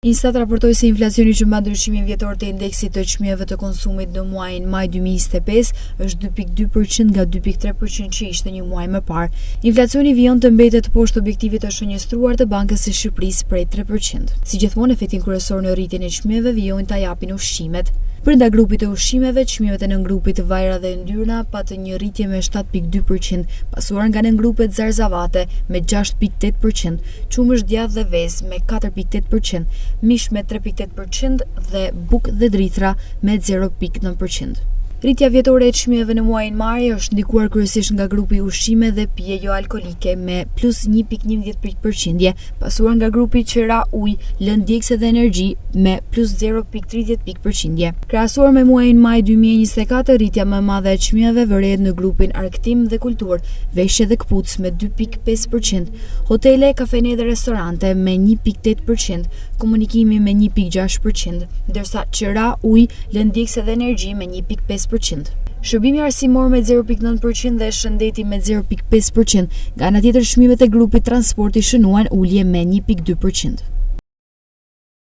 Instat raportoi se inflacioni që mba ndryshimin vjetor të indeksit të çmimeve të konsumit në muajin maj 2025 është 2.2% nga 2.3% që ishte një muaj më parë. Inflacioni vijon të mbetet poshtë objektivit të shënjestruar të Bankës së Shqipërisë prej 3%. Si gjithmonë, efektin kryesor në rritjen e çmimeve vijojnë ta japin ushqimet. Brenda grupit të ushqimeve, çmimet e nëngrupit të vajra dhe yndyrna patën një rritje me 7.2%, pasuar nga nëngrupet zarzavate me 6.8%, qumësh, djath dhe vezë me 4.8%, mish me 3.8% dhe buk dhe drithra me 0.9%. Rritja vjetore e çmimeve në muajin maj është ndikuar kryesisht nga grupi ushqime dhe pije jo alkolike me plus 1.11%, pasuar nga grupi qera, ujë, lëndë djegëse dhe energji me plus 0.30%. Krahasuar me muajin maj 2024, rritja më e madhe e çmimeve vërehet në grupin argëtim dhe kulturë, veshje dhe këpucë me 2.5%, hotele, kafene dhe restorante me 1.8%, komunikimi me 1.6%, ndërsa qera, ujë, lëndë djegëse dhe energji me 1.5%. Shërbimi arsimor me 0.9% dhe shëndeti me 0.5%, nga ana tjetër çmimet e grupit transporti shënuan ulje me 1.2%.